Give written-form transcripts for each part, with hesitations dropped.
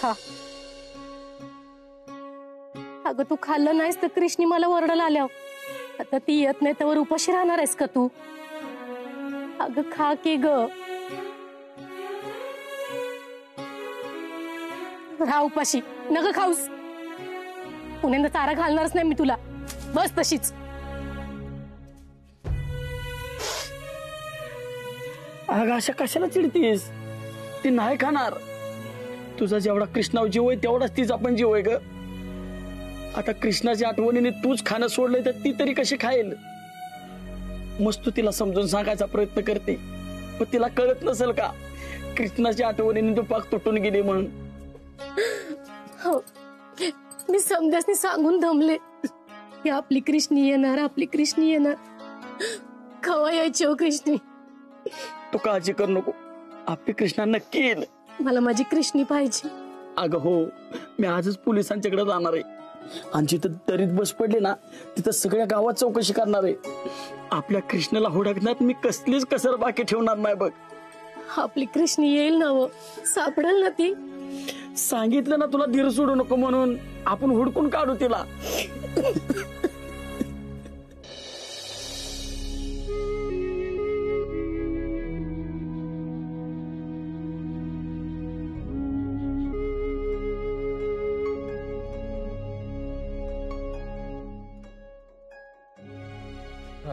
खा. अगं तू खाल्लं नाहीस तर कृष्णी मला ओरडायला आल्यावर आता ती येत नाही त्यावर उपाशी राहणार आहेस का तू? अगं खा की ग. राहा उपाशी, नग खाऊस. पुण्यांदा चारा घालणारच नाही मी तुला. बस तशीच. अगं अशा कशाला चिडतीस? ती नाही खाणार. तुझा जेवढा कृष्णावर जीव आहे तेवढाच तिचा पण जीव आहे ग. आता कृष्णाच्या आठवणीने तूच खाणं सोडलंय तर ती तरी कशी खाईल? मस्त तिला समजून सांगायचा प्रयत्न करते पण तिला कळत नसेल का कृष्णाच्या आठवणीने तू पाक तुटून गेली म्हणून. हो, मी समजासनी सांगून दमले की आपली कृष्णी येणार, आपली कृष्णी येणार. खवा यायची हो कृष्णी. तू काळजी कर नको, आपली कृष्णा नक्की येईल. मला माझी कृष्णी पाहिजे. अगं हो, मी आजच पोलिसांच्याकडे जाणार आहे आणि जिथं दरीत बस पडली ना तिथं सगळ्या गावात चौकशी करणार आहे. आपल्या कृष्णाला हुडकण्यात मी कसलीच कसर बाकी ठेवणार नाही बघ. आपली कृष्णी येईल ना व सापडेल ना ती. सांगितलं ना तुला धीर सोडू नको म्हणून. आपण हुडकून काढू तिला.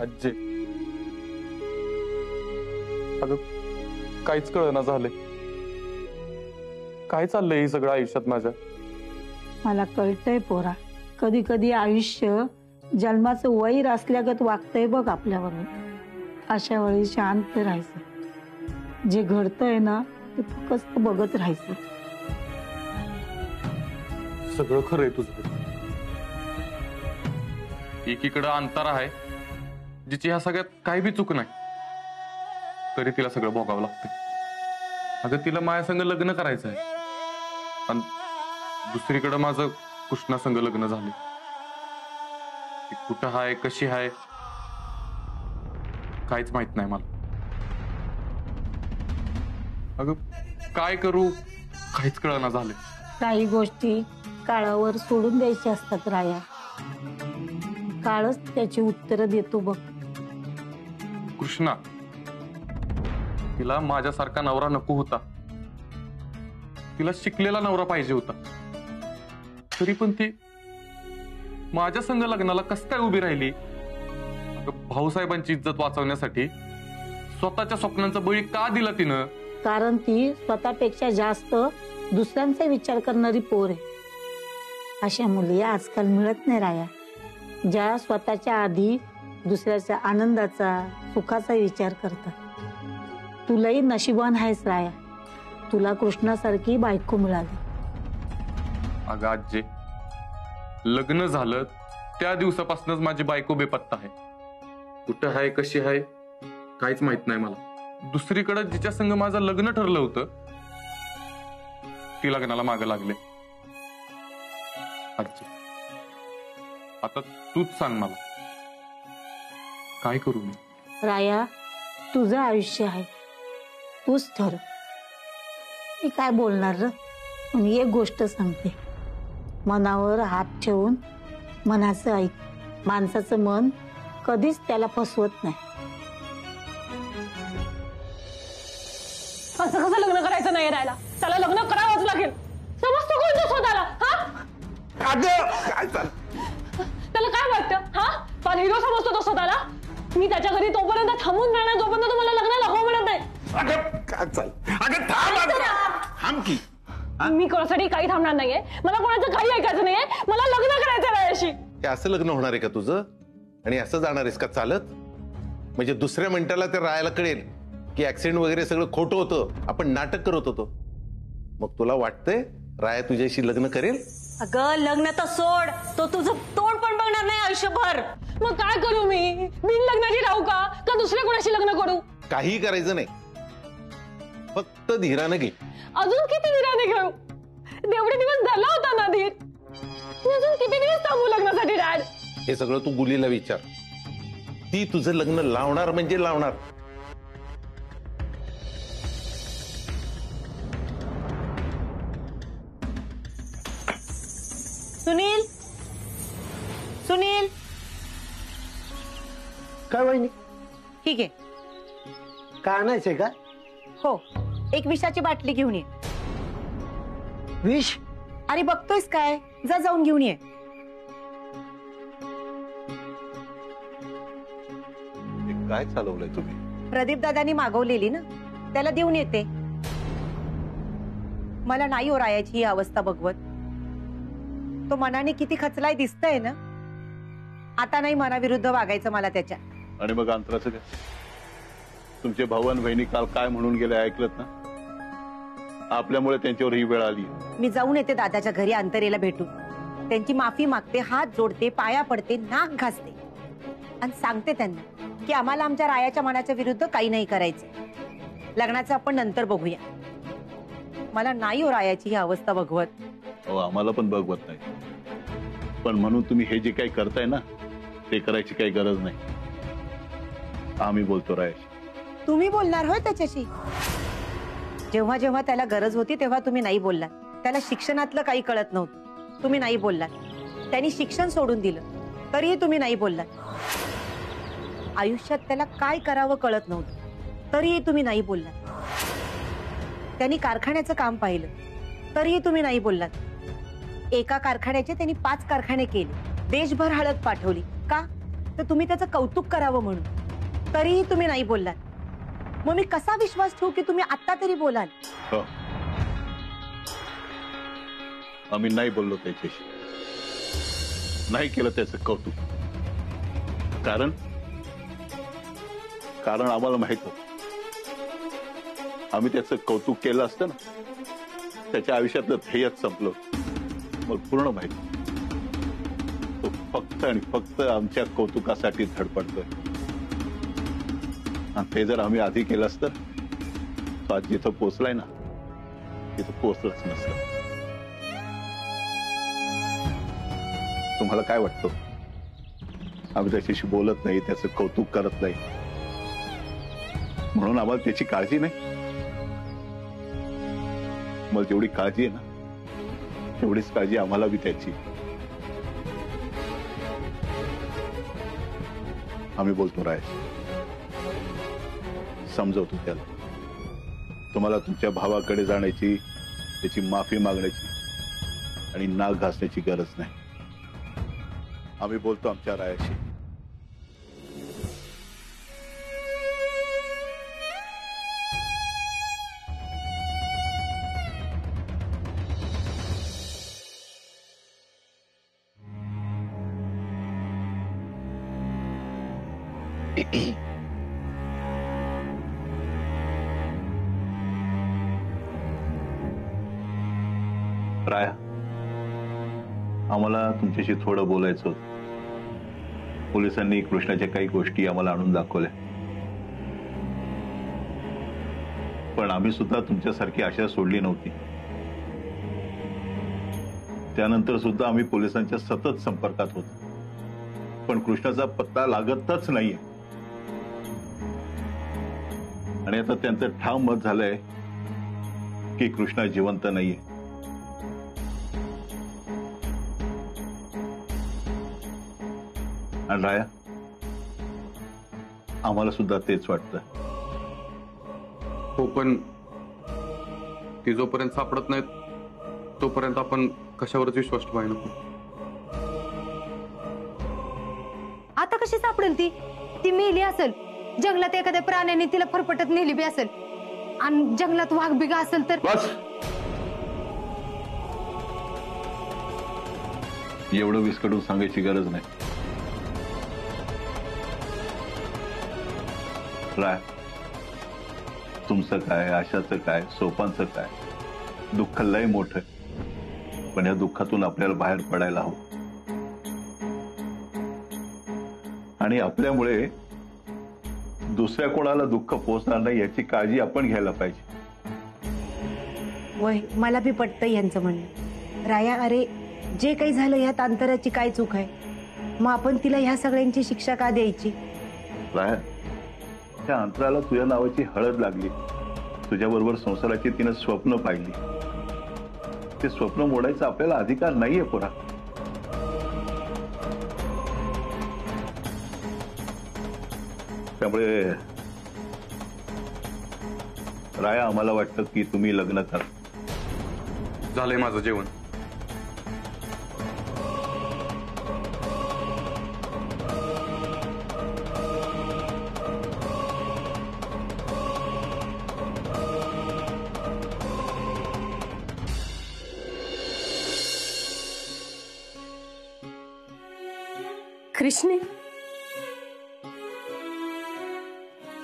आजी, अगं काहीच कळना झालंय. काय चाललंय हे सगळं आयुष्यात माझ्या? मला कळतंय पोरा, कधी कधी आयुष्य जन्माचं वैर असल्यागत वागतंय बघ आपल्यावर. अशा वेळी शांत राहायचं. जे घडतंय ना ते फक्त बघत राहायचं. सगळं खरंय तुझं. एकीकडं अंतरा आहे जिची ह्या सगळ्यात काही बी चूक नाही, तरी तिला सगळं भोगावं लागतंय. अगं तिला माझ्या संग लग्न करायचं आहे आणि दुसरीकडं माझं कृष्णा संग लग्न झाले. ती कुठं हाय, कशी हाय, काहीच माहित नाही मला. अगं काय करू काहीच कळना झाले. काही गोष्टी काळावर सोडून द्यायच्या असतात राया. काळच त्याची उत्तरं देतो बघ. कृष्णा, तिला माझ्यासारखा नवरा नको होता. तिला शिकलेला नवरा पाहिजे होता. तरी पण ती माझ्या संग लग्नाला कस काय उभी राहिली? भाऊसाहेबांची इज्जत वाचवण्यासाठी स्वतःच्या स्वप्नांचा बळी का दिला तिनं? कारण ती स्वतःपेक्षा जास्त दुसऱ्यांचा विचार करणारी पोर आहे. अशा मुली आजकाल मिळत नाही राया, ज्या स्वतःच्या आधी दुसऱ्याच्या आनंदाचा, सुखाचा विचार करतात. तुलाही नशिबान आहेस राया, तुला कृष्णासारखी बायको मिळाली. अगं आजी, लग्न झालं त्या दिवसापासूनच माझी बायको बेपत्ता आहे. कुठं आहे, कशी आहे, काहीच माहित नाही मला. दुसरीकडे जिच्या संग माझं लग्न ठरलं होतं ती लग्नाला मागं लागले. आजी, आता तूच सांग मला, काय करू मी? राया, तुझं आयुष्य आहे, तूच ठर. मी काय बोलणार र, पण एक गोष्ट सांगते, मनावर हात ठेवून मनाचं ऐक. माणसाचं मन कधीच त्याला फसवत नाही. असं कसं लग्न करायचं नाही राहिला? त्याला लग्न करावंच लागेल. समजतो कोणतं स्वतःला? त्याला काय वाटतं? फार हिरो समजतो तो स्वतःला. मी त्याच्या घरी तोपर्यंत थांबून राहणार जोपर्यंत तुम्हाला लग्नाला हो म्हणत नाही. मी कोणासाठी काही थांबणार नाहीये. मला कोणाचं काही ऐकायचं नाहीये. मला लग्न करायचं रायाशी. असं लग्न होणार आहे का तुझं? आणि असं जाणार आहेस का चालत? म्हणजे दुसऱ्या मिनिटाला ते राहायला कळेल की ऍक्सिडेंट वगैरे सगळं खोटं होतं, आपण नाटक करत होतो. मग तुला वाटतंय राया तुझ्याशी लग्न करेल? अगं लग्न तर सोड, तो तुझं तोंड पण बघणार नाही आयुष्यभर. मग काय करू मी? बिन लग्नाची राहू का दुसऱ्या कोणाशी लग्न करू? काही करायचं नाही, फक्त धीरानं घे. अजून किती धीराने घेऊ? एवढे दिवस धरला होता ना धीर. अजून किती दिवस थांबू लग्नासाठी डॅड? हे सगळं तू गुलीला विचार. ती तुझं लग्न लावणार म्हणजे लावणार. सुनील, सुनील, काय वहिनी, ठीक आहे. काय आणायचंय का? हो, एक विषाची बाटली घेऊन ये. विष? अरे बघतोयस काय, जा जाऊन घेऊन ये. काय चालवलंय तुम्ही? प्रदीप दादानी मागवलेली ना, त्याला देऊन येते. मला नाही हो रायाची ही अवस्था बघवत. तो मनाने किती खचलाय दिसतंय ना. आता नाही मनाविरुद्ध वागायचं मला त्याच्या. आणि मग अंतराचं काय? तुमचे भाऊ आणि बहिणी काल काय म्हणून गेले ऐकलत ना? आपल्यामुळे त्यांच्यावर ही वेळ आली. मी जाऊन येते दादाच्या घरी अंतरेला भेटून. त्यांची माफी मागते, हात जोडते, पाया पडते, नाक घासते आणि सांगते त्यांना की आम्हाला आमच्या रायाच्या मनाच्या विरुद्ध काही नाही करायचं. लग्नाचं आपण नंतर बघूया. मला नाही हो रायाची ही अवस्था बघवत. हो, आम्हाला पण बघवत नाही. पण म्हणून तुम्ही हे जे काही करताय ना, ते करायची काही गरज नाही. आम्ही बोलतो रायाशी. तुम्ही बोलणार होय त्याच्याशी? जेव्हा जेव्हा त्याला गरज होती तेव्हा तुम्ही नाही बोललात. त्याला शिक्षणातलं काही कळत नव्हतं, तुम्ही नाही बोललात. त्यांनी शिक्षण सोडून दिलं तरीही तुम्ही नाही बोललात. आयुष्यात त्याला काय करावं कळत नव्हतं तरीही तुम्ही नाही बोललात. त्यांनी कारखान्याचं काम पाहिलं तरीही तुम्ही नाही बोललात. एका कारखान्याचे त्यांनी 5 कारखाने केले, देशभर हळद पाठवली. का? तर तुम्ही त्याचं कौतुक करावं म्हणून. तरीही तुम्ही नाही बोललात. मग मी कसा विश्वास ठेवू की तुम्ही आता तरी बोलाल? हो, आम्ही नाही बोललो त्याच्याशी, नाही केलं त्याचं कौतुक. कारण आम्हाला माहित होतं आम्ही त्याचं कौतुक केलं असतं ना, त्याच्या आयुष्यातलं ध्येयच संपलं. मग पूर्ण माहित तो फक्त आणि फक्त आमच्या कौतुकासाठी धडपडतोय. आणि ते जर आम्ही आधी केलं असतं तर आज जिथं पोचलाय ना तिथं पोचलंच नसतं. तुम्हाला काय वाटतं? आम्ही त्याच्याशी बोलत नाही, त्याचं कौतुक करत नाही म्हणून आम्हाला त्याची काळजी नाही? मला जेवढी काळजी आहे ना तेवढीच काळजी आम्हाला बी त्याची. आम्ही बोलतो रायशी, समजवतो त्याला. तुम्हाला तुमच्या भावाकडे जाण्याची, त्याची माफी मागण्याची आणि नाक घासण्याची गरज नाही. आम्ही बोलतो आमच्या रायाशी. राया, आम्हाला तुमच्याशी थोडं बोलायचं होतं. पोलिसांनी कृष्णाच्या काही गोष्टी आम्हाला आणून दाखवल्या, पण आम्ही सुद्धा तुमच्यासारखी आशा सोडली नव्हती. त्यानंतर सुद्धा आम्ही पोलिसांच्या सतत संपर्कात होतो, पण कृष्णाचा पत्ता लागतच नाहीये. आणि आता त्यांचं ठाम मत झालंय की कृष्णा जिवंत नाहीये. आणि राया, आम्हाला सुद्धा तेच वाटतं. हो, पण ती जोपर्यंत सापडत नाहीत तोपर्यंत आपण कशावरच विश्वास ठेवायला नको. आता कशी सापडेल ती? ती मेली असेल, जंगलात एखाद्या प्राण्याने तिला फरफटत नेली बी असेल, आणि जंगलात वाघ बिगा असेल तर. बस, एवढं विस्कटून सांगायची गरज नाही. राय, तुमचं काय, आशाचं काय, सोपांचं काय, दुःख लय मोठं आहे. पण या दुःखातून आपल्याला बाहेर पडायला हवं. आणि आपल्यामुळे दुसऱ्या कोणाला दुःख पोचणार नाही याची काळजी आपण घ्यायला पाहिजे. वय, मला बी पटतं यांचं म्हणणं. राया, अरे जे काही झालं ह्यात अंतराची काय चूक आहे? मग आपण तिला ह्या सगळ्यांची शिक्षा का द्यायची? राया, त्या अंतराला तुझ्या नावाची हळद लागली. तुझ्याबरोबर संसाराची तिनं स्वप्न पाहिली. ते स्वप्न मोडायचा आपल्याला अधिकार नाहीये पुरा. त्यामुळे राया, आम्हाला वाटतं की तुम्ही लग्न करा. झालंय माझं जेवण. कृष्णे,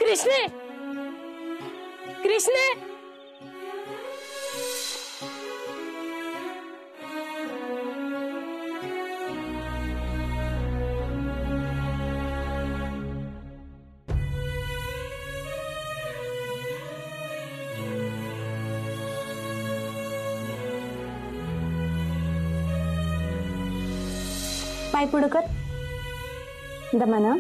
कृष्णे, कृष्णे. पाय पुढं कर. दमाना.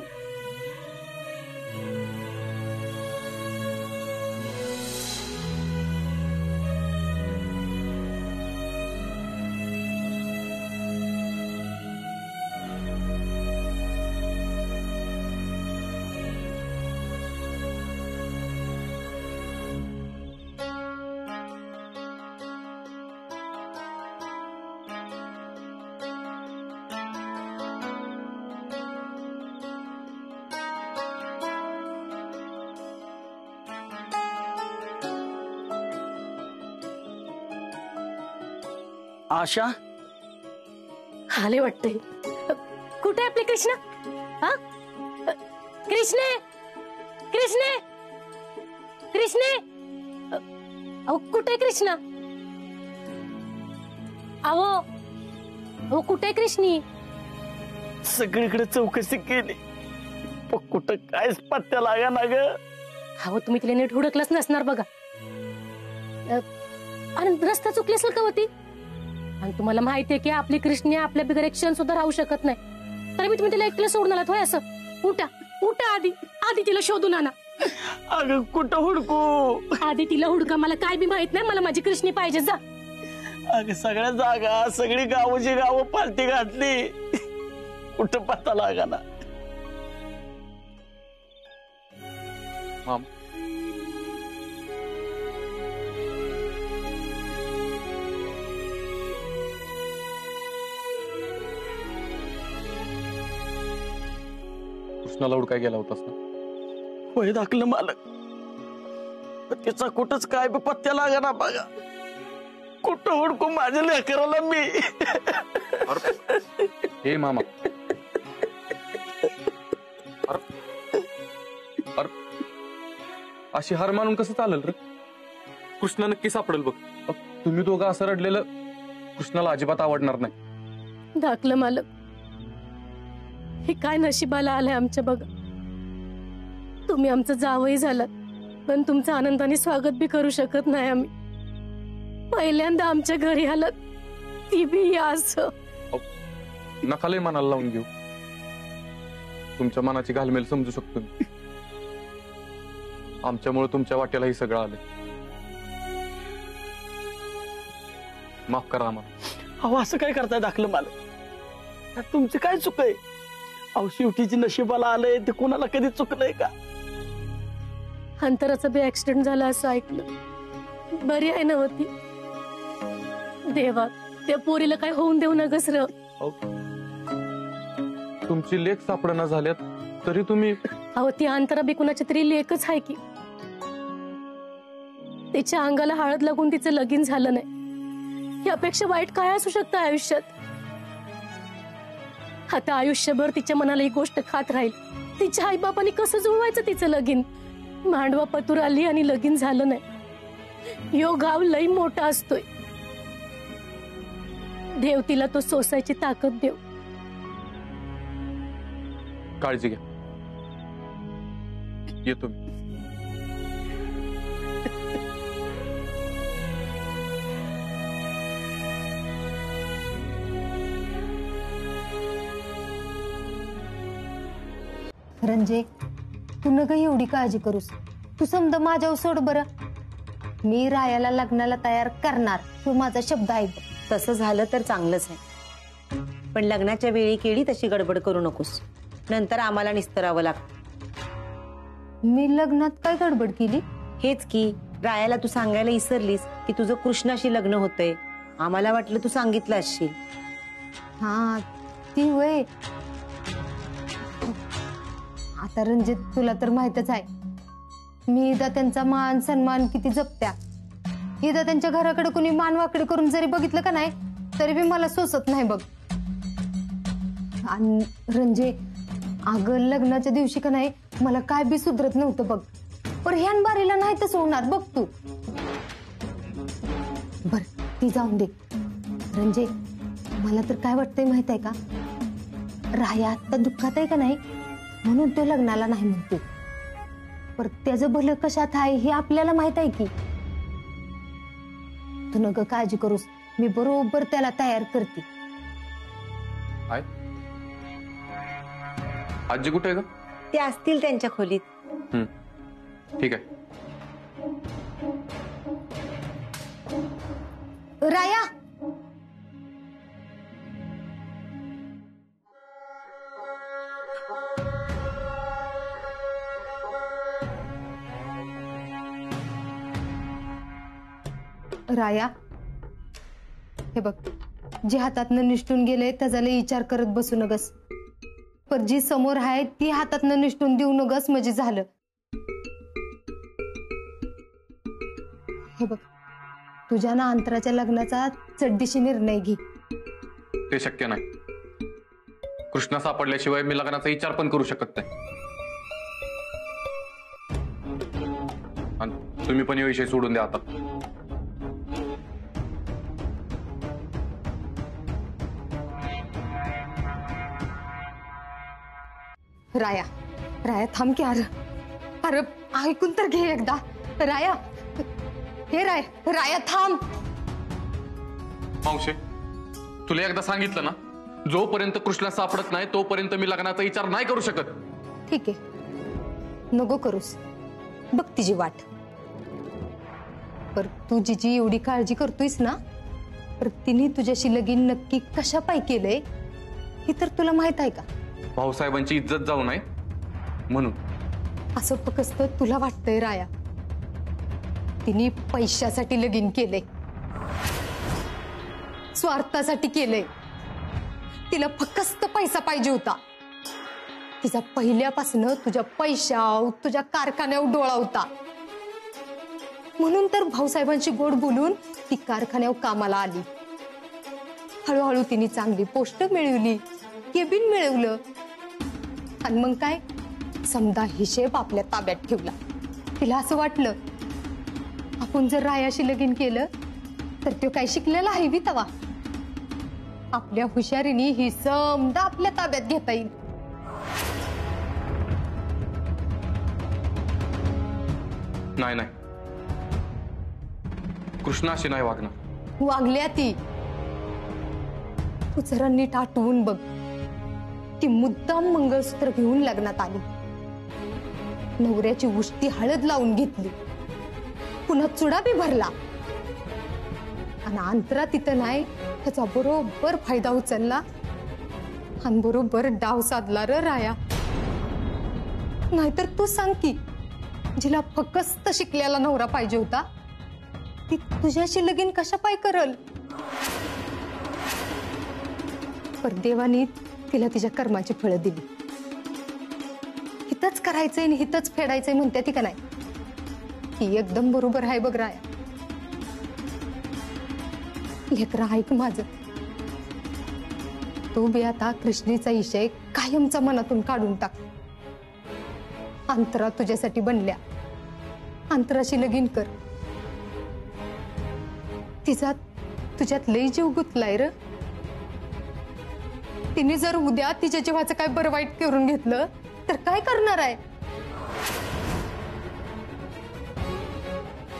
आशा, आले वाटते. कुठे आपले कृष्णा? हा, कृष्णे, कृष्णे, कृष्णे. अहो कुठे कृष्णा? अहो कुठे कृष्णी? सगळीकडे चौकशी केली पण कुठं कायच पत्त्या लागा ना ग. अहो तुम्ही तिला नीट हुडकलंच नसणार बघा. आणि रस्ता चुकली असेल का होती? आणि तुम्हाला माहितीये की आपली कृष्णी आपल्या बिगर एक क्षण सुद्धा राहू शकत नाही. तर मी तुम्ही तिला एकटीला सोडून आलात होय असं? उठा उठा, आधी तिला शोधून आणा. अगं कुठं हुडकू? आधी तिला हुडका. मला काय बी माहित नाही, मला माझी कृष्णी पाहिजे. जा. अगं सगळ्या जागा, सगळी गावची गावं पालती घातली, कुठं पत्ता लागा ना. कृष्णाला हुडकाय गेला होतास ना? वय दाखलं मालक, तिचा कुठंच काय बी पत्त्या लागा ना बघा. कुठं हुडकू माझ्या लेकराला मी? हे मामा, अशी हार मानून कसं चालेल रे? कृष्णा नक्की सापडेल बघ. तुम्ही दोघं असं रडलेलं कृष्णाला अजिबात आवडणार नाही. धाकलं मालक, हे काय नशिबाला आलंय आमच्या बघा. तुम्ही आमचं जावई झालात पण तुमचं आनंदाने स्वागत बी करू शकत नाही आम्ही. पहिल्यांदा आमच्या घरी आलात, ती बी असं. नकालय मनाला लावून घेऊ. तुमच्या मनाची घालमेल समजू शकतो मी. आमच्यामुळे तुमच्या वाट्याला हे सगळं आलं. माफ करा आम्हाला. अहो असं काय करताय दाखलं मालक? तुमचं काय चुक आहे? अहो शेवटीची नशिबाला आलंय ते कोणाला कधी चुकलंय का? अंतराचा बी ऍक्सिडेंट झाला असं ऐकलं. बरी आहे ना होती? देवा, त्या पोरीला काय होऊन देऊ नगस र. तुमची लेख सापडणं झाल्यात तरी तुम्ही. अहो ती अंतरा बी कुणाची तरी लेखच आहे की. तिच्या अंगाला हळद लागून तिचं लगीन झालं नाही, यापेक्षा वाईट काय असू शकतं आयुष्यात? आता आयुष्यभर तिच्या मनाला ही गोष्ट खात राहील, तिच्या आईबापांनी कसं जुळवायचं तिचं लगीन? मांडवा पतूर आली आणि लगीन झालं नाही. यो गाव लई मोठा असतोय. देव तिला तो सोसायची ताकद देव. काळजी घ्या. येतो मी. रंजे, तू नका एवढी काळजी करूस. तू समजा माझ्यावर सोड बरं. मी रायाला लग्नाला तयार करणार, तू माझा शब्द आहे. तसं झालं तर चांगलंच आहे, पण लग्नाच्या वेळी केली तशी गडबड करू नकोस, नंतर आम्हाला निस्तरावं लागतं. मी लग्नात काय गडबड केली? हेच की रायाला तू सांगायला विसरलीस की तुझं कृष्णाशी लग्न होतंय. आम्हाला वाटलं तू सांगितलं असशील. हा ती वय. आता रणजित तुला तर माहितच आहे मी इदा त्यांचा मान सन्मान किती जपत्या. इदा त्यांच्या घराकडे कुणी मान वाकडे करून जरी बघितलं का नाही तरी बी मला सोसत नाही बघ. आणि रणजे अगं लग्नाच्या दिवशी का नाही मला काय बी सुधरत नव्हतं बघ. पण ह्यान बारीला नाही तसं होणार बघ तू. बर ती जाऊन दे. रणजे मला तर काय वाटतंय माहित आहे का, राया आता दुःखात आहे का नाही म्हणून तो लग्नाला नाही म्हणतो. पर त्याचं भलं कशात आहे हे आपल्याला माहित आहे की. तू नग काळजी करूस, मी बरोबर त्याला तयार करते. आजी कुठे आहे ग? ते असतील त्यांच्या खोलीत. ठीक आहे. राया राया हे बघ, जी हातातनं निष्ठून गेले त्याचा लय विचार करत बसू नगस. पण जी समोर आहे ती हातातनं निष्ठून देऊ नगस म्हणजे झालं. हे बघ, तुझ्या ना अंतराच्या लग्नाचा चढदिशी निर्णय घे. ते शक्य नाही. कृष्णा सापडल्याशिवाय मी लग्नाचा विचार पण करू शकत नाही. आणि तुम्ही पण हे विषय सोडून द्या आता. राया राया थांब की. अरे अरे ऐकून तर घे एकदा. राया हे राया थांब. मावशे तुला एकदा सांगितलं ना, जोपर्यंत कृष्णा सापडत नाही तोपर्यंत मी लग्नाचा विचार नाही करू शकत. ठीक आहे नको करूस, बघ तिची वाट. पर तू जिची एवढी काळजी करतोयस ना, तर तिने तुझ्याशी लगीन नक्की कशा पाय केलंय हे तर तुला माहित आहे का? भाऊसाहेबांची इज्जत जाऊ नये म्हणून. असं फक्त तुला वाटतंय राया. तिने पैशासाठी लगीन केलंय, स्वार्थासाठी केलंय. तिला फक्त पैसा पाहिजे होता. तिचा पहिल्यापासून तुझ्या पैशाव तुझ्या कारखान्यावर डोळा होता. म्हणून तर भाऊसाहेबांशी गोड बोलून ती कारखान्यावर कामाला आली. हळूहळू तिने चांगली पोस्ट मिळवली, केबिन मिळवलं. आणि मग काय, समजा हिशेब आपल्या ताब्यात ठेवला. तिला असं वाटलं आपण जर रायाशी लगीन केलं तर तो काय शिकलेला आहे बी तवा. आपल्या हुशारीने ही समजा आपल्या ताब्यात घेता येईल. नाही नाही, कृष्णाशी नाही वागणार. वागल्या ती. तू जरा नीट आठवून बघ. ती मुद्दाम मंगळसूत्र घेऊन लग्नात आली, नवऱ्याची उष्टी हळद लावून घेतली, पुन्हा चुडा बी भरला. आणि अंतरा तिथं नाही त्याचा बरोबर फायदा उचलला आणि बरोबर डाव साधला र राया. नाहीतर तू सांग की, जिला फक्त शिकलेला नवरा पाहिजे होता ती तुझ्याशी लगीन कशा पाय करल? पर देवानी तिला तिच्या कर्माची फळं दिली. हितच करायचंय आणि हितच फेडायचंय म्हणते ती का नाही? ही एकदम बरोबर आहे बघ राया. लेकरं ऐक माझं, तू बी आता कृष्णीचा विषय कायमचा मनातून काढून टाक. अंतरा तुझ्यासाठी बनल्या, अंतराशी लगीन कर. तिचा तुझ्यात लय जीव गुंतलाय र. तिने जर उद्या तिच्या जीवाचं काय बरं वाईट करून घेतलं तर काय करणार आहे?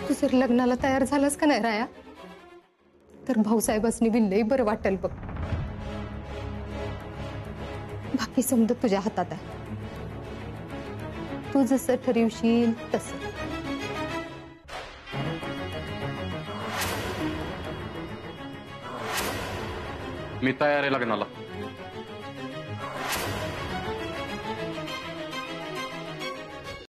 तू जर लग्नाला तयार झालास का नाही राया, तर भाऊसाहेबांनी बी लय बरं वाटेल बघ. बाकी समजा तुझ्या हातात आहे. तू जसं ठरवशील तसं. मी तयार आहे लग्नाला.